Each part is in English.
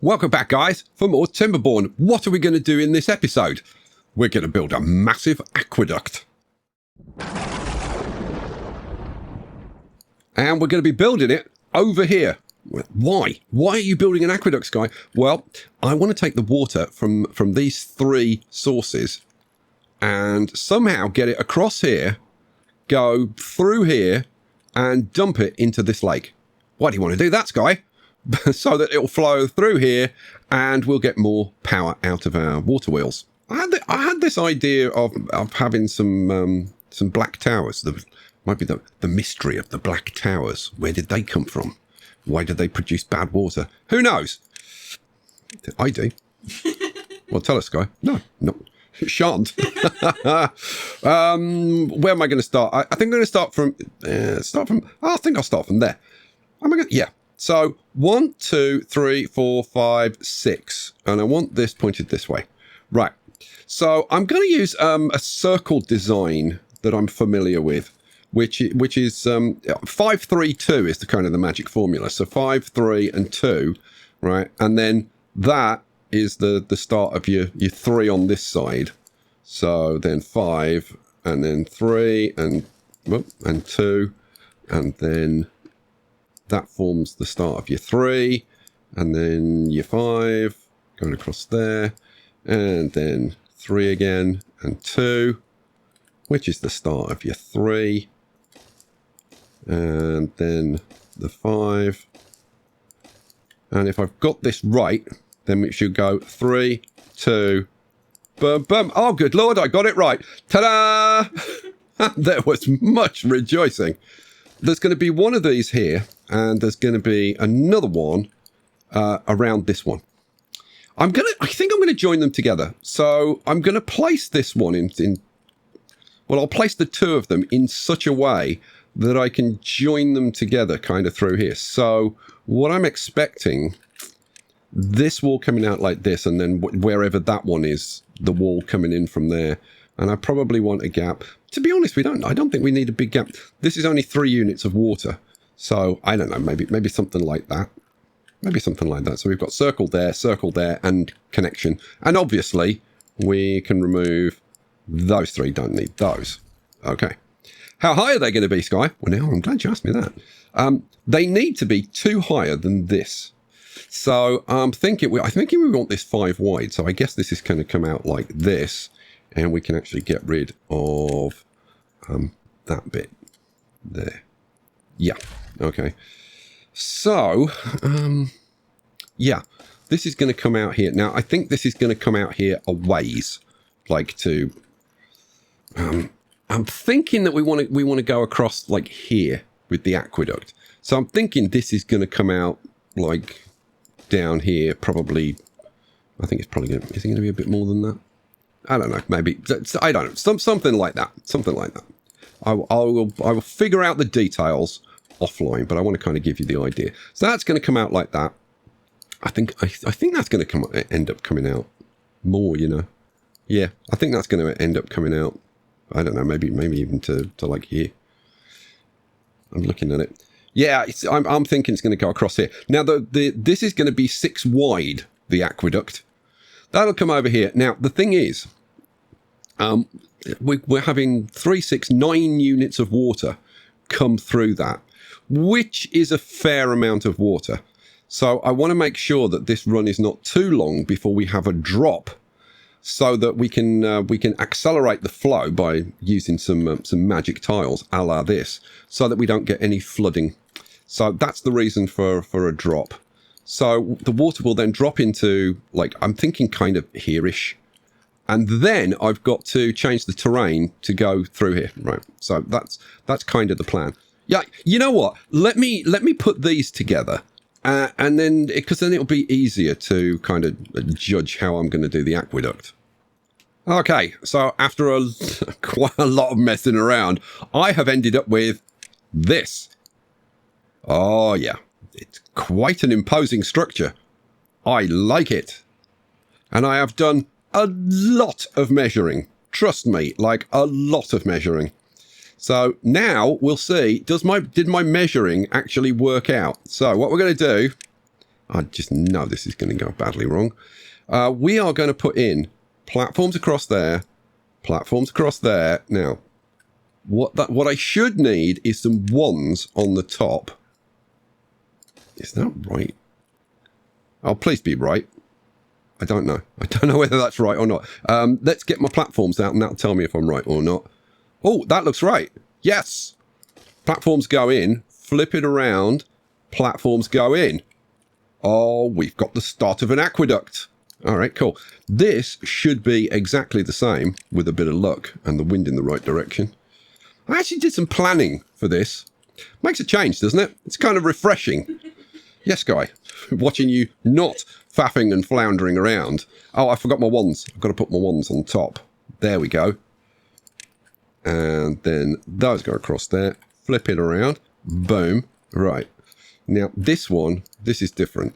Welcome back, guys, for more TIMBERBORN. What are we going to do in this episode? We're going to build a massive aqueduct. And we're going to be building it over here. Why? Why are you building an aqueduct, Sky? Well, I want to take the water from these three sources and somehow get it across here, go through here, and dump it into this lake. Why do you want to do that, Sky? So that it'll flow through here and we'll get more power out of our water wheels. I had this idea of having some black towers. Might be the mystery of the black towers. Where did they come from? Why did they produce bad water? Who knows? I do. Well, tell us, Sky. No, shan't. Where am I going to start? I think I'm going to start from. I think I'll start from there. Yeah. So 1, 2, 3, 4, 5, 6, and I want this pointed this way. Right. So I'm going to use a circle design that I'm familiar with, which is 5, 3, 2 is the kind of the magic formula. So 5, 3, and 2, right? And then that is the start of your 3 on this side. So then 5, and then 3, and 2, and then that forms the start of your 3, and then your 5 going across there, and then 3 again, and 2, which is the start of your 3, and then the 5. And if I've got this right, then it should go 3, 2, boom, boom. Oh, good Lord, I got it right. Ta-da! There was much rejoicing. There's going to be one of these here, and there's going to be another one around this one. I think I'm going to join them together. So I'm going to place this one well, I'll place the two of them in such a way that I can join them together kind of through here. So what I'm expecting, this wall coming out like this, and then wherever that one is, the wall coming in from there. And I probably want a gap. To be honest, I don't think we need a big gap. This is only 3 units of water. So I don't know, maybe something like that. Maybe something like that. So we've got circle there, and connection. And obviously, we can remove those 3. Don't need those. Okay. How high are they going to be, Sky? Well, now I'm glad you asked me that. They need to be 2 higher than this. So I'm thinking we want this 5 wide. So I guess this is going to come out like this. And we can actually get rid of that bit there. Yeah. Okay. So, yeah, this is going to come out here. Now, I think this is going to come out here a ways, like to. I'm thinking that we want to go across like here with the aqueduct. So I'm thinking this is going to come out like down here. Probably, I think it's probably going to. Is it going to be a bit more than that? I don't know. Maybe I don't know. Something like that. Something like that. I will figure out the details offline, but I want to kind of give you the idea. So that's going to come out like that. I think that's going to end up coming out more. You know. Yeah, I think that's going to end up coming out. I don't know. Maybe even to like here. I'm looking at it. Yeah, I'm thinking it's going to go across here. Now this is going to be 6 wide. The aqueduct. That'll come over here. Now, the thing is, we're having 3, 6, 9 units of water come through that, which is a fair amount of water. So I want to make sure that this run is not too long before we have a drop, so that we can accelerate the flow by using some magic tiles, a la this, so that we don't get any flooding. So that's the reason for a drop. So the water will then drop into, like, I'm thinking kind of here-ish. And then I've got to change the terrain to go through here. Right. So that's kind of the plan. Yeah, you know what? Let me put these together. And then, because then it'll be easier to kind of judge how I'm going to do the aqueduct. Okay, so after quite a lot of messing around, I have ended up with this. Oh, yeah. It's quite an imposing structure. I like it. And I have done a lot of measuring. Trust me, like a lot of measuring. So now we'll see, did my measuring actually work out? So what we're going to do I just know this is going to go badly wrong. We are going to put in platforms across there, platforms across there. Now, what I should need is some wands on the top. Is that right? Oh, please be right. I don't know. I don't know whether that's right or not. Let's get my platforms out and that'll tell me if I'm right or not. Oh, that looks right. Yes. Platforms go in, flip it around, platforms go in. Oh, we've got the start of an aqueduct. All right, cool. This should be exactly the same with a bit of luck and the wind in the right direction. I actually did some planning for this. Makes a change, doesn't it? It's kind of refreshing. Yes, Guy. Watching you not faffing and floundering around. Oh, I forgot my wands. I've got to put my wands on top. There we go. And then those go across there. Flip it around. Boom. Right. Now, this one, this is different.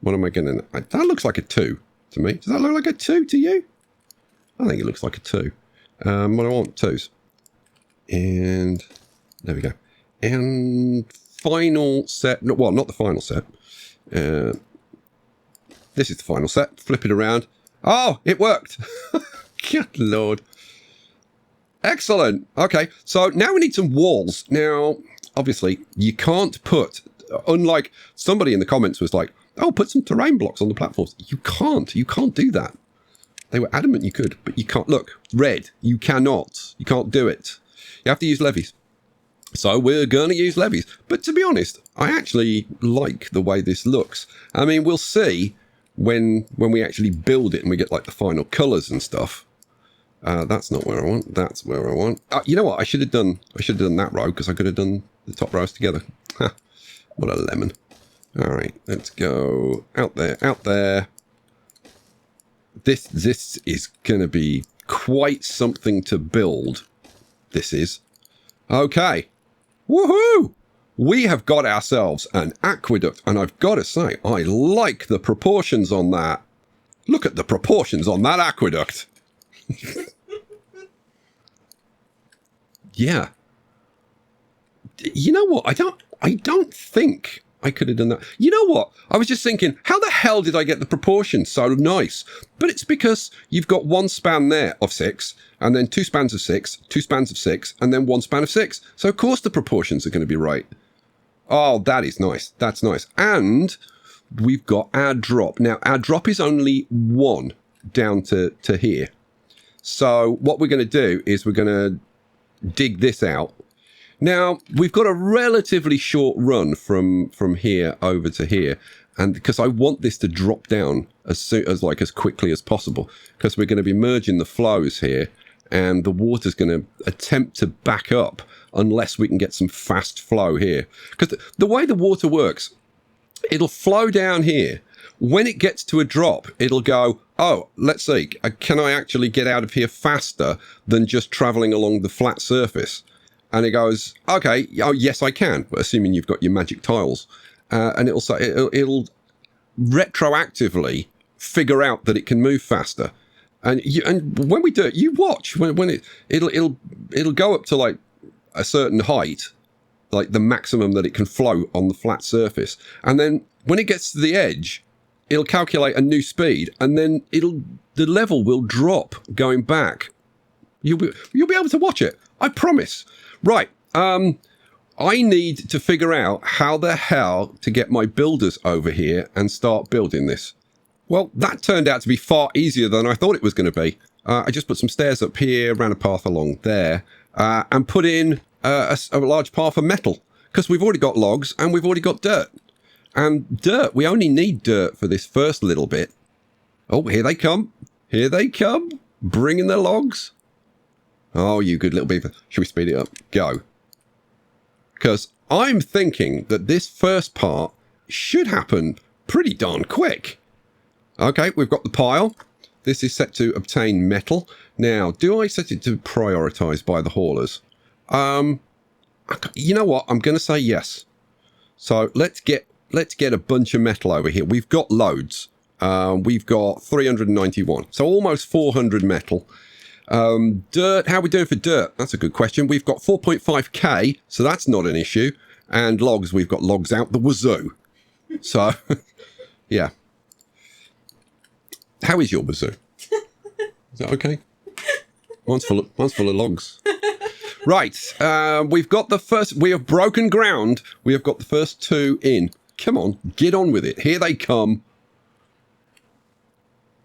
What am I going to... That looks like a 2 to me. Does that look like a 2 to you? I think it looks like a 2. What do I want? 2s. And there we go. And final set. No, well, not the final set. This is the final set. Flip it around. Oh, it worked. Good Lord. Excellent. Okay, so now we need some walls. Now, obviously, you can't put... Unlike somebody in the comments was like, oh, put some terrain blocks on the platforms. You can't. You can't do that. They were adamant you could, but you can't. Look, red. You cannot. You can't do it. You have to use levees. So we're going to use levees. But to be honest, I actually like the way this looks. I mean, we'll see when we actually build it and we get like the final colours and stuff. That's not where I want. That's where I want. You know what? I should have done that row because I could have done the top rows together. What a lemon. All right, let's go out there, out there. This is going to be quite something to build. This is. Okay. Woohoo! We have got ourselves an aqueduct, and I've got to say, I like the proportions on that. Look at the proportions on that aqueduct. Yeah. You know what? I don't think I could have done that. You know what? I was just thinking, how the hell did I get the proportions so nice? But it's because you've got one span there of 6, and then 2 spans of 6, 2 spans of 6, and then 1 span of 6. So of course the proportions are going to be right. Oh, that is nice. That's nice. And we've got our drop. Now, our drop is only 1 down to here. So what we're going to do is we're going to dig this out. Now, we've got a relatively short run from here over to here, and because I want this to drop down as quickly as possible, because we're going to be merging the flows here, and the water's going to attempt to back up unless we can get some fast flow here. Because the way the water works, it'll flow down here. When it gets to a drop, it'll go, oh, let's see, can I actually get out of here faster than just traveling along the flat surface? And it goes, okay, oh, yes, I can, but assuming you've got your magic tiles. And it'll say, it'll retroactively figure out that it can move faster. And when we do it, you watch when it'll go up to like a certain height, like the maximum that it can float on the flat surface. And then when it gets to the edge, it'll calculate a new speed, and then the level will drop going back. You'll be able to watch it. I promise. Right. I need to figure out how the hell to get my builders over here and start building this. Well, that turned out to be far easier than I thought it was going to be. I just put some stairs up here, ran a path along there, and put in a large path of metal, because we've already got logs and we've already got dirt. And dirt, we only need dirt for this first little bit. Oh, here they come. Here they come. Bringing the logs. Oh, you good little beaver. Should we speed it up? Go. Because I'm thinking that this first part should happen pretty darn quick. Okay, we've got the pile. This is set to obtain metal. Now, do I set it to prioritize by the haulers? You know what? I'm going to say yes. So let's get a bunch of metal over here. We've got loads. We've got 391. So almost 400 metal. Dirt, how are we doing for dirt? That's a good question. We've got 4.5k, so that's not an issue. And logs, we've got logs out the wazoo. So, yeah. How is your bazoo? Is that okay? Mine's full of logs. Right, we've got the first. We have broken ground. We have got the first 2 in. Come on, get on with it. Here they come.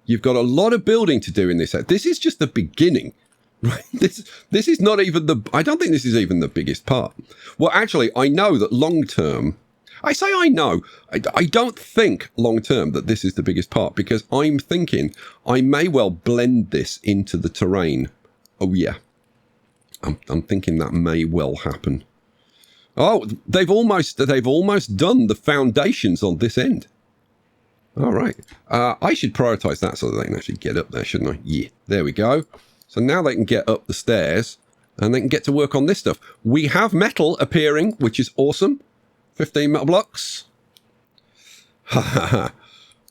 You've got a lot of building to do in this. This is just the beginning. Right? This is not even the... I don't think this is even the biggest part. Well, actually, I know that long term... I say I know. I don't think long term that this is the biggest part, because I'm thinking I may well blend this into the terrain. Oh, yeah. I'm thinking that may well happen. Oh, they've almost done the foundations on this end. All right. I should prioritize that so that they can actually get up there, shouldn't I? Yeah, there we go. So now they can get up the stairs and they can get to work on this stuff. We have metal appearing, which is awesome. 15 metal blocks. I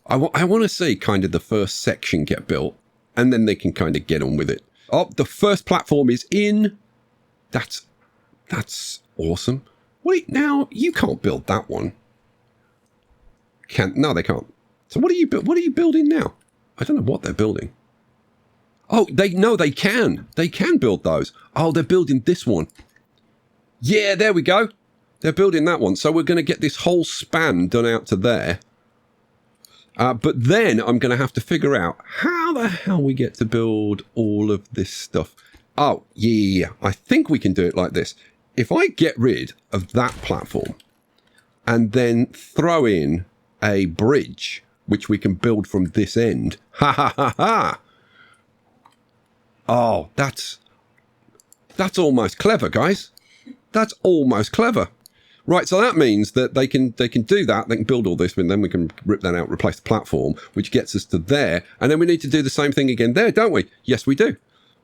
want to see kind of the first section get built, and then they can kind of get on with it. Oh, the first platform is in. That's awesome. Wait, now you can't build that one. No, they can't. So what are you building now? I don't know what they're building. Oh, they can. They can build those. Oh, they're building this one. Yeah, there we go. They're building that one. So we're going to get this whole span done out to there. But then I'm going to have to figure out how the hell we get to build all of this stuff. Oh, yeah. I think we can do it like this. If I get rid of that platform and then throw in a bridge, which we can build from this end. Ha ha ha ha. Oh, that's almost clever, guys. That's almost clever. Right, so that means that they can do that. They can build all this, and then we can rip that out, replace the platform, which gets us to there. And then we need to do the same thing again there, don't we? Yes, we do.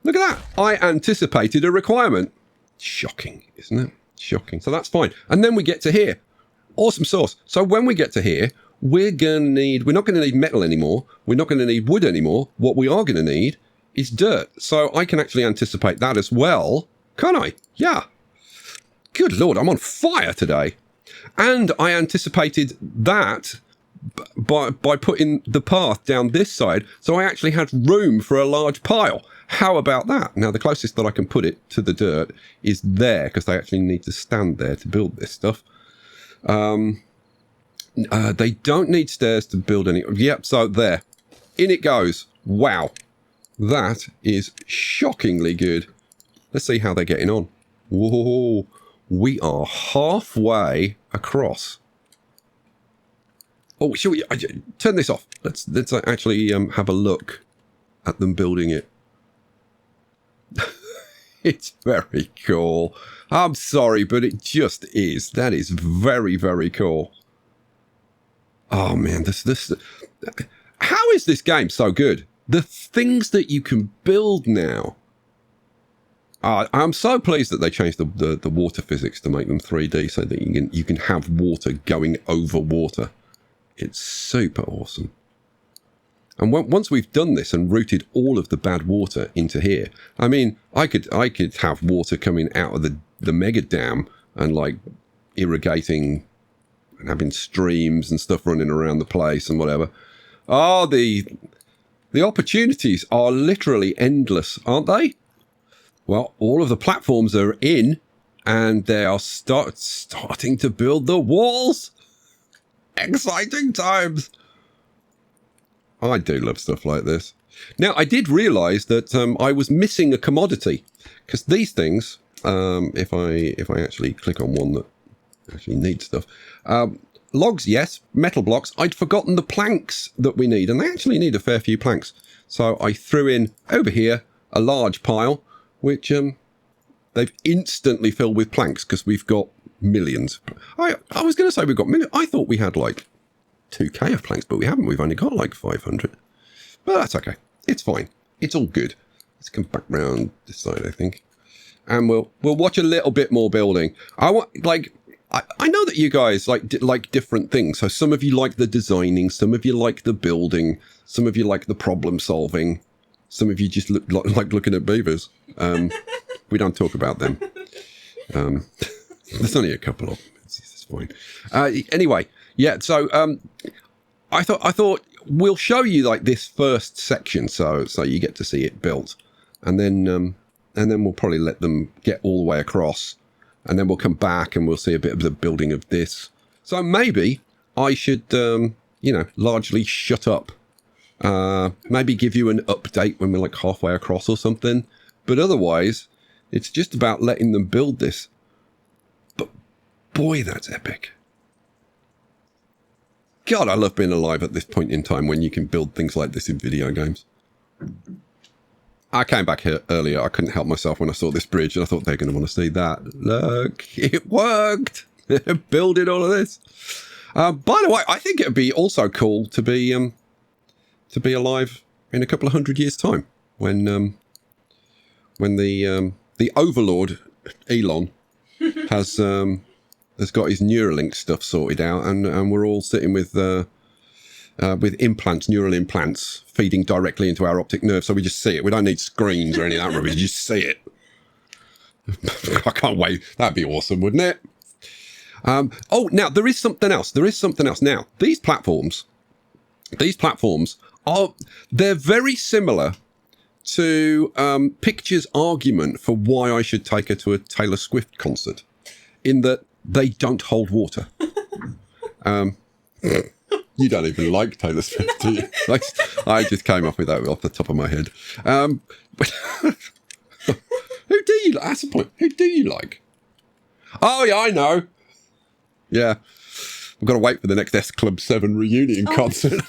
Look at that. I anticipated a requirement. Shocking, isn't it? Shocking. So that's fine. And then we get to here. Awesome sauce. So when we get to here, we're not going to need metal anymore. We're not going to need wood anymore. What we are going to need is dirt. So I can actually anticipate that as well. Can't I? Yeah. Good Lord, I'm on fire today. And I anticipated that by putting the path down this side. So I actually had room for a large pile. How about that? Now, the closest that I can put it to the dirt is there, because they actually need to stand there to build this stuff. They don't need stairs to build any. Yep, so there. In it goes. Wow. That is shockingly good. Let's see how they're getting on. Whoa. We are halfway across. Oh, should we turn this off? Let's actually have a look at them building it. It's very cool. I'm sorry, but it just is. That is very, very cool. Oh man, this. How is this game so good? The things that you can build now. I'm so pleased that they changed the water physics to make them 3D so that you can have water going over water. It's super awesome. And once we've done this and routed all of the bad water into here, I mean, I could have water coming out of the mega dam and like irrigating and having streams and stuff running around the place and whatever. Oh, the opportunities are literally endless, aren't they? Well, all of the platforms are in, and they are starting to build the walls. Exciting times. I do love stuff like this. Now, I did realise that I was missing a commodity, because these things, if I actually click on one that actually needs stuff, logs, yes, metal blocks. I'd forgotten the planks that we need, and they actually need a fair few planks. So I threw in over here a large pile, which they've instantly filled with planks because we've got millions. I was going to say we've got millions. I thought we had like 2k of planks, but we haven't. We've only got like 500. But that's okay. It's fine. It's all good. Let's come back round this side, I think, and we'll watch a little bit more building. I know that you guys like different things. So some of you like the designing, some of you like the building, some of you like the problem solving. Some of you just like looking at beavers. We don't talk about them. There's only a couple of them. It's fine. Anyway, Yeah, so I thought we'll show you like this first section, so you get to see it built, and then we'll probably let them get all the way across, and then we'll come back and we'll see a bit of the building of this. So maybe I should, largely shut up. Maybe give you an update when we're like halfway across or something. But otherwise, it's just about letting them build this. But boy, that's epic. God, I love being alive at this point in time when you can build things like this in video games. I came back here earlier. I couldn't help myself when I saw this bridge, and I thought they're going to want to see that. Look, it worked. Building all of this. By the way, I think it would be also cool to be alive in a couple of 100 years' time when the Overlord Elon has got his Neuralink stuff sorted out, and we're all sitting with implants, neural implants, feeding directly into our optic nerve, so we just see it. We don't need screens or any of that rubbish. You just see it. I can't wait. That'd be awesome, wouldn't it? Now there is something else. Now, these platforms they're very similar to Picture's argument for why I should take her to a Taylor Swift concert, in that they don't hold water. You don't even like Taylor Swift, do you? I just came up with that off the top of my head. Who do you like? That's the point. Who do you like? Oh, yeah, I know. Yeah. We've got to wait for the next S Club 7 reunion concert.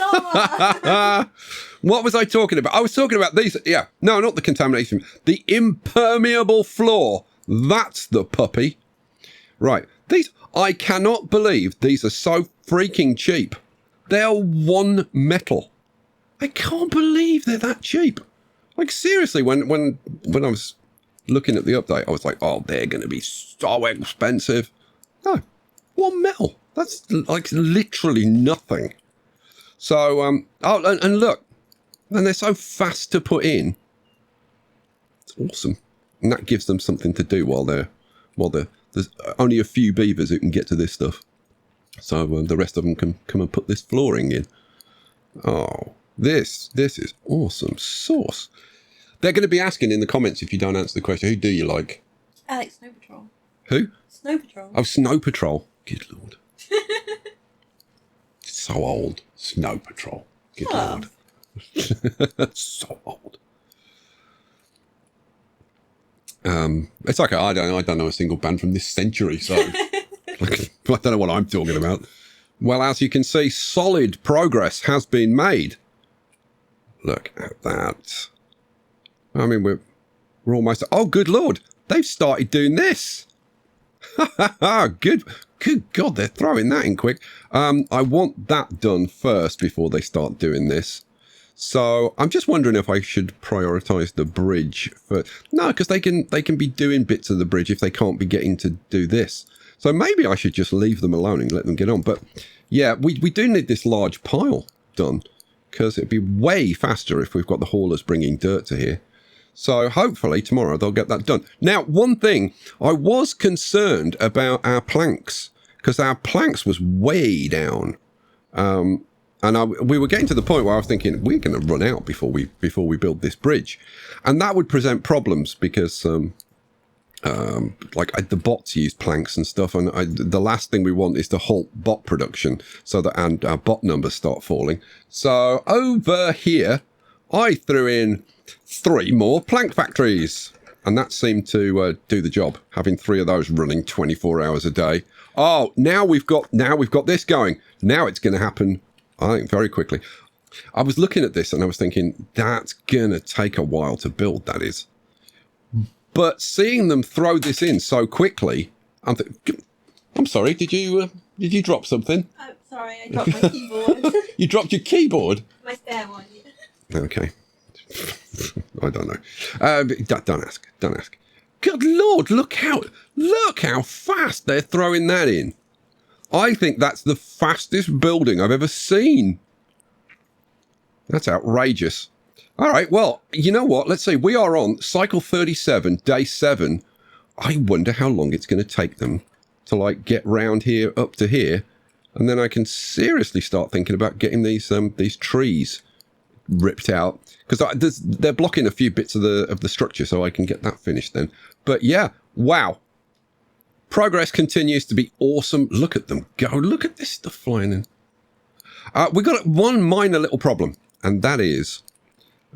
What was I talking about? I was talking about these. Yeah. No, not the contamination. The impermeable floor. That's the puppy. Right. These, I cannot believe these are so freaking cheap. They're one metal. I can't believe they're that cheap. Like, seriously, when I was looking at the update, I was like, oh, they're going to be so expensive. No, one metal. That's like literally nothing. So, and look, and they're so fast to put in. It's awesome. And that gives them something to do while there's only a few beavers who can get to this stuff. So the rest of them can come and put this flooring in. Oh, this is awesome sauce. They're going to be asking in the comments, if you don't answer the question, who do you like? Alex, Snow Patrol. Who? Snow Patrol. Oh, Snow Patrol. Good Lord. So old. Snow Patrol. Good Lord. So old. It's okay. I don't know a single band from this century, so I don't know what I'm talking about. Well, as you can see, solid progress has been made. Look at that. I mean, we're almost. Oh, good Lord! They've started doing this. Good God! They're throwing that in quick. I want that done first before they start doing this. So I'm just wondering if I should prioritize the bridge for no, because they can be doing bits of the bridge if they can't be getting to do this. So maybe I should just leave them alone and let them get on. But yeah, we do need this large pile done, because it'd be way faster if we've got the haulers bringing dirt to here. So hopefully tomorrow they'll get that done. Now, one thing, I was concerned about our planks, because our planks was way down. And we were getting to the point where I was thinking, we're going to run out before we build this bridge. And that would present problems because, the bots use planks and stuff. And the last thing we want is to halt bot production and our bot numbers start falling. So over here, I threw in 3 more plank factories. And that seemed to do the job, having 3 of those running 24 hours a day. Oh, now we've got this going. Now it's going to happen, I think, very quickly. I was looking at this and I was thinking, that's going to take a while to build, that is. But seeing them throw this in so quickly, I'm sorry, did you drop something? Oh, sorry, I dropped my keyboard. You dropped your keyboard? My spare one, yeah. Okay. I don't know. Don't ask. Good Lord, look how fast they're throwing that in. I think that's the fastest building I've ever seen. That's outrageous. All right, well, you know what? Let's see. We are on cycle 37, day 7. I wonder how long it's going to take them to, get round here up to here And then I can seriously start thinking about getting these trees ripped out, because they're blocking a few bits of the structure, so I can get that finished then. But yeah, wow. Progress continues to be awesome. Look at them go. Look at this stuff flying in. We got one minor little problem, and that is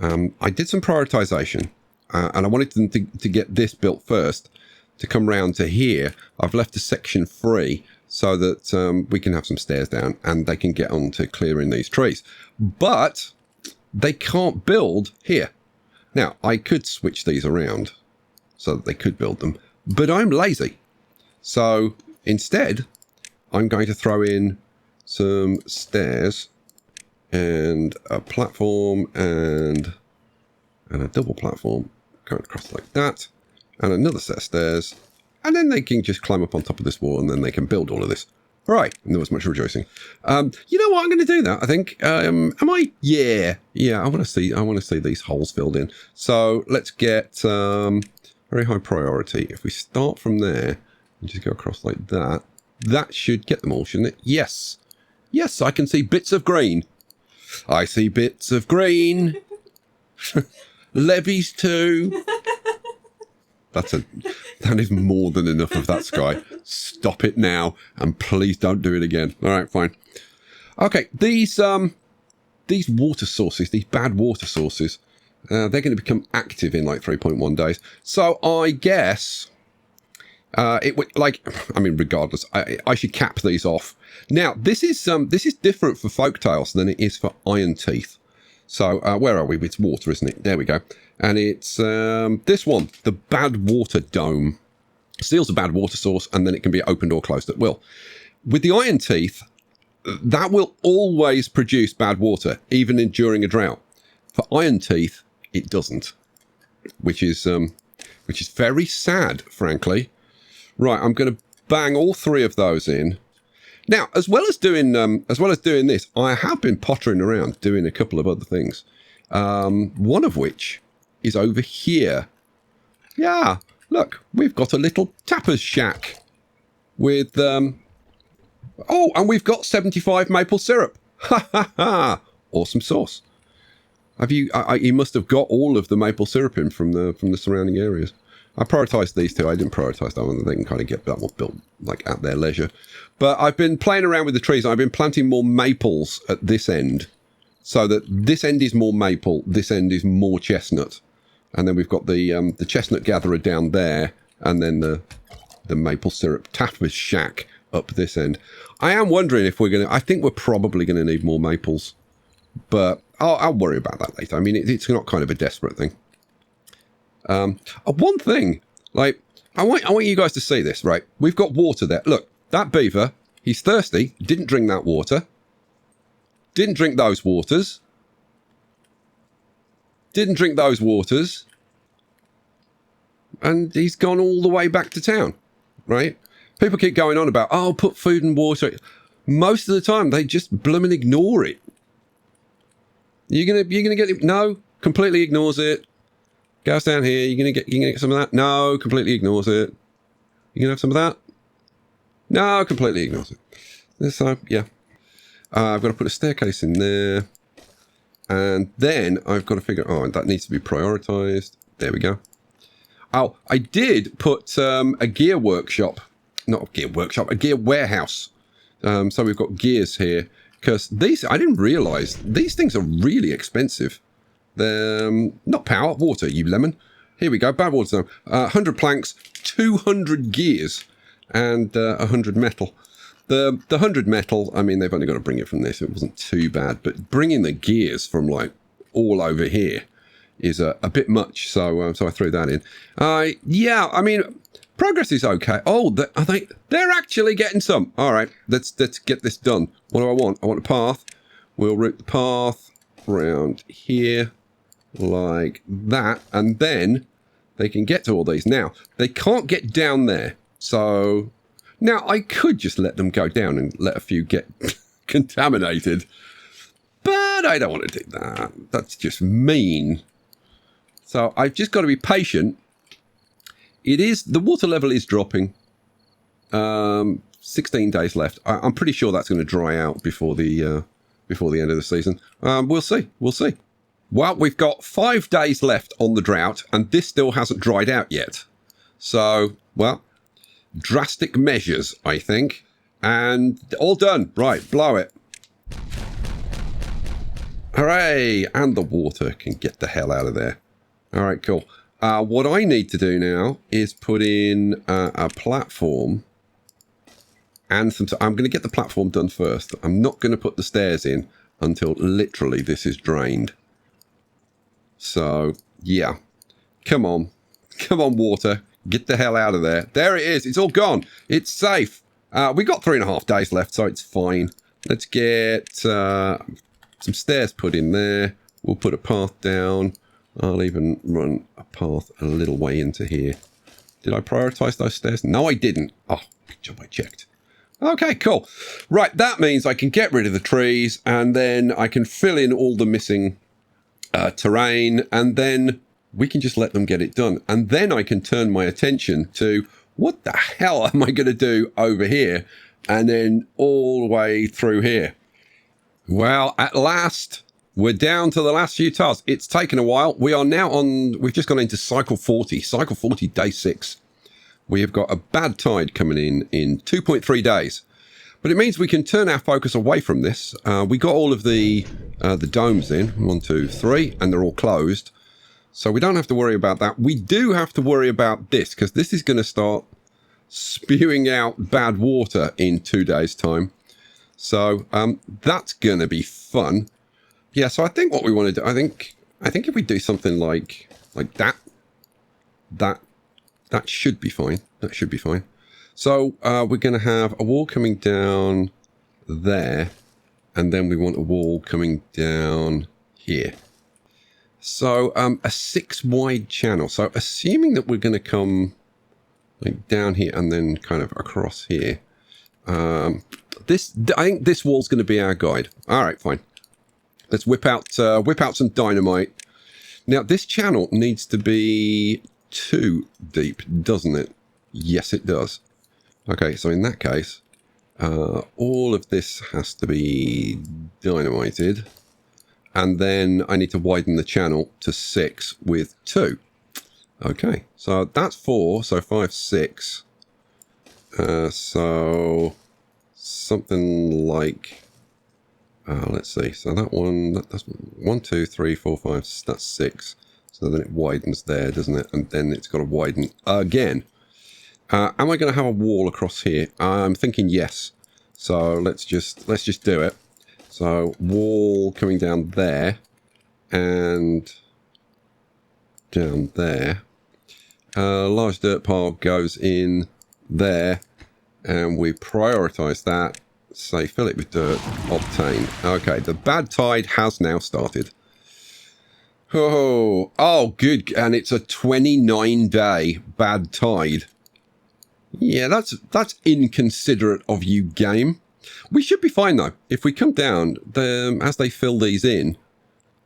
I did some prioritization, and I wanted them to get this built first to come round to here. I've left a section free so that we can have some stairs down and they can get on to clearing these trees. But they can't build here. Now, I could switch these around so that they could build them, but I'm lazy. So instead, I'm going to throw in some stairs and a platform and a double platform going across like that, and another set of stairs, and then they can just climb up on top of this wall, and then they can build all of this. All right, and there was much rejoicing. You know what? I'm going to do that. I think. Am I? Yeah. I want to see these holes filled in. So let's get very high priority. If we start from there and just go across like that, that should get them all, shouldn't it? Yes. Yes, I can see bits of green. I see bits of green. Levies too. That is more than enough of that, Sky. Stop it now, and please don't do it again. All right, fine. Okay, these water sources, these bad water sources, they're going to become active in like 3.1 days. So I guess it would, regardless, I should cap these off. Now, this is different for Folktales than it is for Iron Teeth. So where are we? It's water, isn't it? There we go. And it's this one, the Badwater Dome. Seals a bad water source, and then it can be opened or closed at will. With the Iron Teeth, that will always produce bad water, even during a drought. For Iron Teeth, it doesn't, which is very sad, frankly. Right, I'm going to bang all three of those in. Now, as well as doing this, I have been pottering around doing a couple of other things. One of which is over here. Yeah, look, we've got a little tapas shack with and we've got 75 maple syrup. Ha ha ha! Awesome sauce. Have you? You must have got all of the maple syrup in from the surrounding areas. I prioritised these two. I didn't prioritise that one. They can kind of get that one built like at their leisure. But I've been playing around with the trees. I've been planting more maples at this end, so that this end is more maple, this end is more chestnut, and then we've got the chestnut gatherer down there, and then the maple syrup tapas shack up this end. I am wondering if I think we're probably gonna need more maples, but I'll worry about that later. I mean, it's not kind of a desperate thing. One thing, like, I want you guys to see this, right? We've got water there. Look, that beaver, he's thirsty, didn't drink that water. Didn't drink those waters. Didn't drink those waters. And he's gone all the way back to town, right? People keep going on about, oh, put food and water. Most of the time, they just blooming ignore it. You're gonna get it. No, completely ignores it. Goes down here. You're gonna get some of that. No, completely ignores it. You gonna have some of that? No, completely ignores it. So yeah. I've got to put a staircase in there. And then I've got to figure... Oh, that needs to be prioritised. There we go. Oh, I did put a gear workshop. Not a gear workshop, a gear warehouse. So we've got gears here. Because these... I didn't realise. These things are really expensive. They're... not power, water, you lemon. Here we go. Bad water zone. 100 planks, 200 gears, and 100 metal. The 100 metal, I mean, they've only got to bring it from this. It wasn't too bad. But bringing the gears from, like, all over here is a bit much. So I threw that in. Yeah, I mean, progress is okay. Oh, they're actually getting some. All right, let's get this done. What do I want? I want a path. We'll route the path around here like that. And then they can get to all these. Now, they can't get down there. So... Now, I could just let them go down and let a few get contaminated, but I don't want to do that. That's just mean. So I've just got to be patient. The water level is dropping. 16 days left. I'm pretty sure that's going to dry out before the end of the season. We'll see. We'll see. Well, we've got 5 days left on the drought, and this still hasn't dried out yet. So, well, drastic measures, I think. And all done. Right, blow it. Hooray! And the water can get the hell out of there. All right, cool. What I need to do now is put in a platform and some... I'm going to get the platform done first. I'm not going to put the stairs in until literally this is drained. So, yeah. Come on. Come on, water. Get the hell out of there. There it is. It's all gone. It's safe. We got 3.5 days left, so it's fine. Let's get some stairs put in there. We'll put a path down. I'll even run a path a little way into here. Did I prioritize those stairs? No, I didn't. Oh, good job I checked. Okay, cool. Right, that means I can get rid of the trees, and then I can fill in all the missing terrain, and then we can just let them get it done. And then I can turn my attention to what the hell am I going to do over here, and then all the way through here. Well, at last... we're down to the last few tasks. It's taken a while. We are now on... we've just gone into cycle 40. Cycle 40, day 6. We have got a bad tide coming in 2.3 days. But it means we can turn our focus away from this. We got all of the domes in. 1, 2, 3. And they're all closed. So we don't have to worry about that. We do have to worry about this, because this is going to start spewing out bad water in 2 days' time. So that's going to be fun. Yeah, so I think what we want to do, I think if we do something like that should be fine. That should be fine. So we're going to have a wall coming down there, and then we want a wall coming down here. So a 6 wide channel. So assuming that we're going to come like down here and then kind of across here. I think this wall's going to be our guide. All right, fine. Let's whip out some dynamite. Now, this channel needs to be 2 deep, doesn't it? Yes, it does. Okay, so in that case, all of this has to be dynamited. And then I need to widen the channel to 6 with 2. Okay, so that's 4, so 5, 6. So something like... let's see. So that one, that's 1, 2, 3, 4, 5. That's 6. So then it widens there, doesn't it? And then it's got to widen again. Am I going to have a wall across here? I'm thinking yes. So let's just do it. So wall coming down there and down there. Large dirt pile goes in there, and we prioritize that. Say fill it with dirt, obtain. Okay, the bad tide has now started. Oh, good. And it's a 29-day bad tide. Yeah, that's inconsiderate of you, game. We should be fine, though. If we come down, as they fill these in,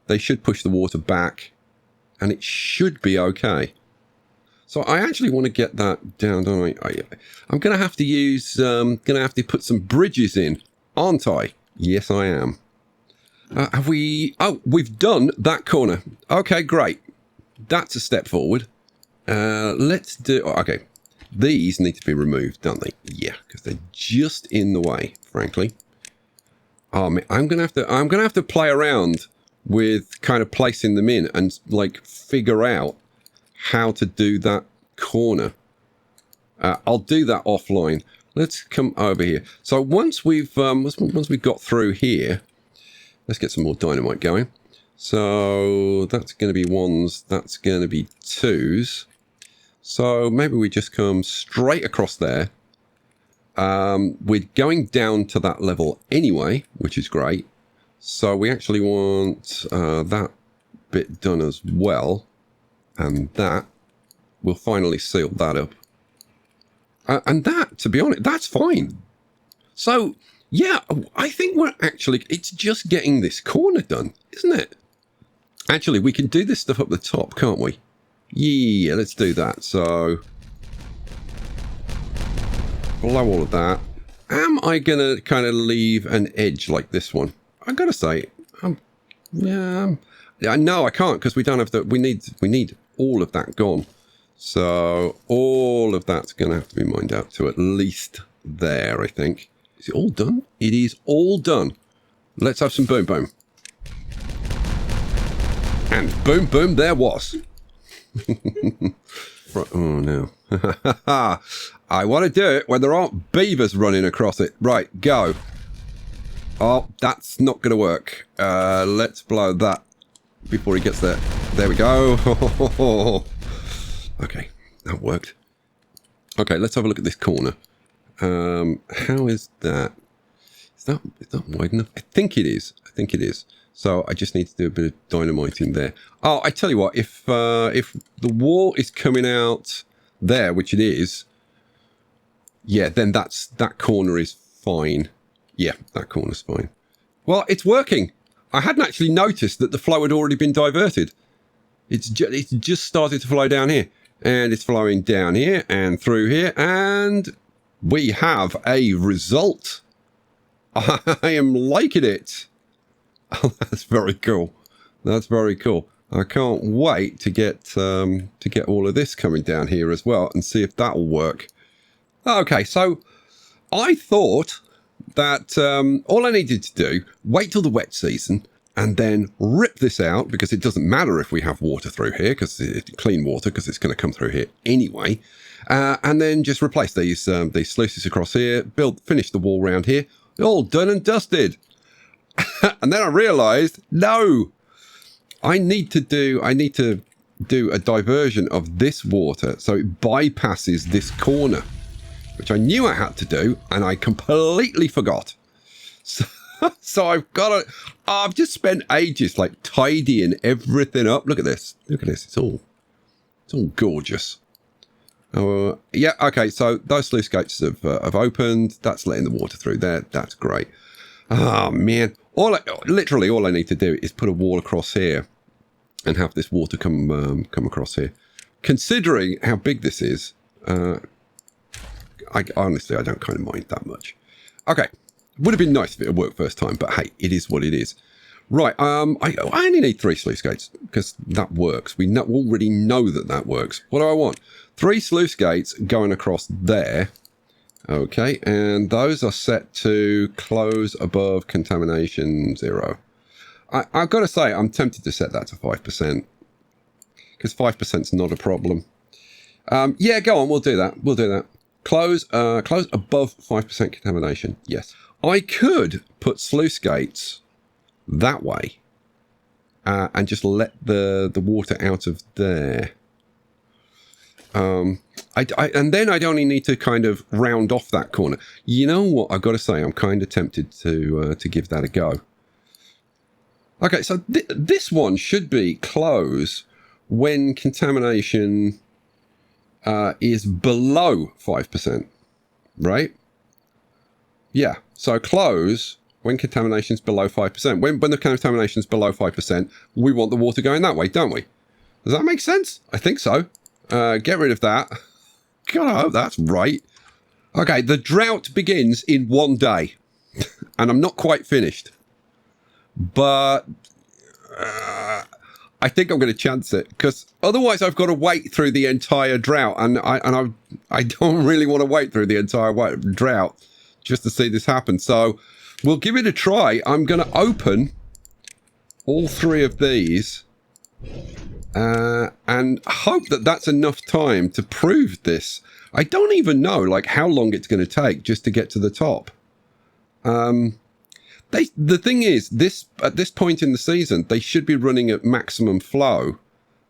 they should push the water back, and it should be okay. So I actually want to get that down, don't I? I'm going to have to use, going to have to put some bridges in, aren't I? Yes, I am. Have we... oh, we've done that corner. Okay, great. That's a step forward. Let's do... okay. These need to be removed, don't they? Yeah, because they're just in the way, frankly. Oh, man, I'm gonna have to play around with kind of placing them in and like figure out how to do that corner. I'll do that offline. Let's come over here. So once we've got through here, let's get some more dynamite going. So that's going to be 1s. That's going to be 2s. So maybe we just come straight across there. We're going down to that level anyway, which is great. So we actually want that bit done as well. And that will finally seal that up. And that, to be honest, that's fine. So, yeah, I think we're actually... it's just getting this corner done, isn't it? Actually, we can do this stuff up the top, can't we? Yeah, let's do that. So, blow all of that. am I going to kind of leave an edge like this one? I got to say, no, I can't because we don't have the, we need all of that gone. So all of that's going to have to be mined out to at least there, I think. Is it all done? It is all done. Let's have some boom boom. And boom boom there was. Right, oh no. I want to do it when there aren't beavers running across it. Right, go. Oh, that's not going to work. Let's blow that before he gets there. There we go. Okay, that worked. Okay, let's have a look at this corner. How is that? Is that wide enough? I think it is. I think it is. So I just need to do a bit of dynamiting there. Oh, I tell you what, if the wall is coming out there, which it is, yeah, then that corner is fine. Yeah, that corner's fine. Well, it's working. I hadn't actually noticed that the flow had already been diverted. It's just started to flow down here. And it's flowing down here and through here. And we have a result. I am liking it. Oh, that's very cool. That's very cool. I can't wait to get all of this coming down here as well and see if that'll work. Okay, so I thought that all I needed to do, wait till the wet season and then rip this out, because it doesn't matter if we have water through here, because it's clean water, because it's going to come through here anyway. And then just replace these sluices across here, finish the wall around here, all done and dusted. And then I realized, no, I need to do a diversion of this water so it bypasses this corner, which I knew I had to do, and I completely forgot. So I've got to, I've just spent ages like tidying everything up. Look at this. Look at this. It's all gorgeous. Yeah. Okay. So those sluice gates have opened. That's letting the water through there. That's great. Oh man. Literally all I need to do is put a wall across here and have this water come across here. Considering how big this is, honestly, I don't kind of mind that much. Okay. Would have been nice if it had worked first time, but hey, it is what it is. Right, I only need 3 sluice gates, because that works. We already know that works. What do I want? 3 sluice gates going across there. Okay, and those are set to close above contamination 0. I've got to say, I'm tempted to set that to 5%, because 5% is not a problem. Yeah, go on, we'll do that. We'll do that. Close above 5% contamination, yes. I could put sluice gates that way and just let the water out of there. And then I'd only need to kind of round off that corner. You know what? I've got to say, I'm kind of tempted to give that a go. Okay, so this one should be close when contamination is below 5%, right? Yeah, so close when contamination's below 5%. When the contamination's below 5%, we want the water going that way, don't we? Does that make sense? I think so. Get rid of that. God, I hope that's right. Okay, the drought begins in 1 day. And I'm not quite finished. But I think I'm going to chance it, because otherwise I've got to wait through the entire drought. And I don't really want to wait through the entire drought just to see this happen. So we'll give it a try. I'm going to open all 3 of these and hope that that's enough time to prove this. I don't even know like how long it's going to take just to get to the top. The thing is, at this point in the season, they should be running at maximum flow.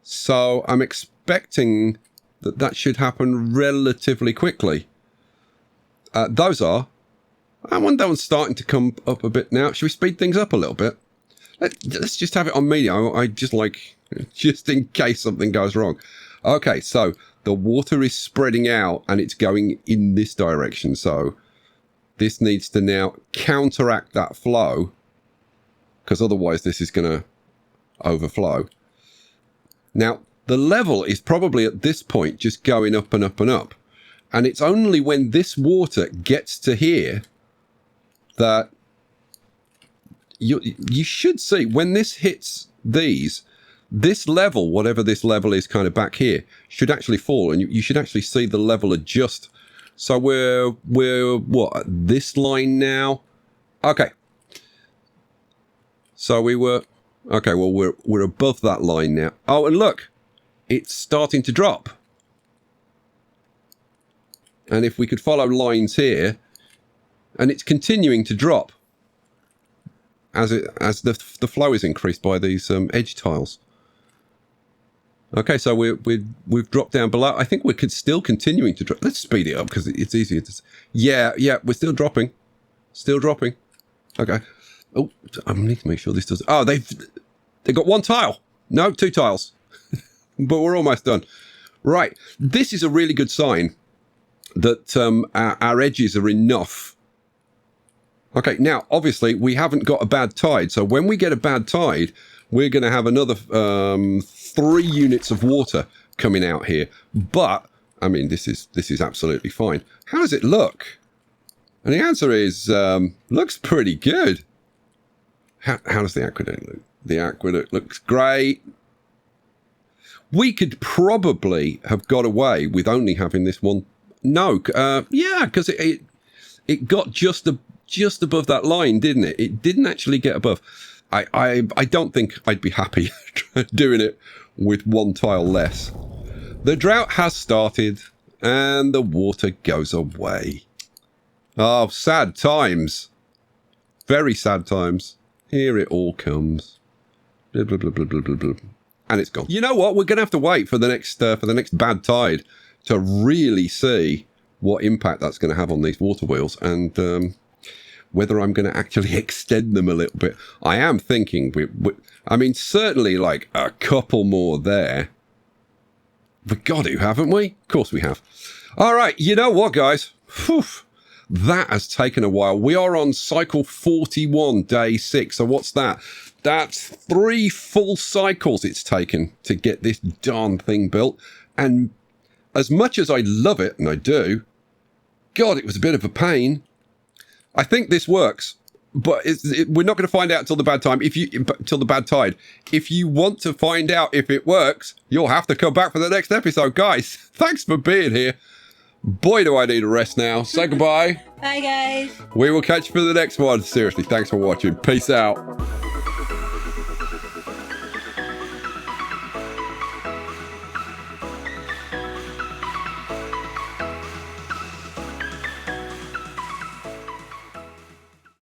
So I'm expecting that should happen relatively quickly. Those are. That one's starting to come up a bit now. Should we speed things up a little bit? Let's just have it on medium. I just in case something goes wrong. Okay, so the water is spreading out and it's going in this direction. So this needs to now counteract that flow, because otherwise this is going to overflow. Now, the level is probably at this point just going up and up and up. And it's only when this water gets to here that you should see when this hits these, this level, whatever this level is kind of back here, should actually fall. And you should actually see the level adjust. So we're what, this line now? Okay. So we were, okay, well, we're above that line now. Oh, and look, it's starting to drop. And if we could follow lines here, and it's continuing to drop as the flow is increased by these edge tiles. Okay, so we've dropped down below. I think we're still continuing to drop. Let's speed it up because it's easier to. Yeah, we're still dropping, Okay. Oh, I need to make sure this does. Oh, they've got one tile. No, two tiles, but we're almost done. Right, this is a really good sign that our edges are enough. Okay, now, obviously, we haven't got a bad tide. So when we get a bad tide, we're going to have another 3 units of water coming out here. But, I mean, this is absolutely fine. How does it look? And the answer is, looks pretty good. How does the aqueduct look? The aqueduct looks great. We could probably have got away with only having this one. No, yeah, because it got just above that line, didn't it? It didn't actually get above. I don't think I'd be happy doing it with one tile less. The drought has started and the water goes away. Oh, sad times. Very sad times. Here it all comes. Blah, blah, blah, blah, blah, blah, blah. And it's gone. You know what? We're going to have to wait for the next bad tide to really see what impact that's going to have on these water wheels and whether I'm going to actually extend them a little bit. I am thinking, I mean, certainly like a couple more there. We've got to, haven't we? Of course we have. All right, you know what, guys? Whew. That has taken a while. We are on cycle 41, day 6. So what's that? That's 3 full cycles it's taken to get this darn thing built. And as much as I love it, and I do, God, it was a bit of a pain. I think this works, but we're not going to find out until the bad time. Till the bad tide. If you want to find out if it works, you'll have to come back for the next episode, guys. Thanks for being here. Boy, do I need a rest now. Say goodbye. Bye, guys. We will catch you for the next one. Seriously, thanks for watching. Peace out.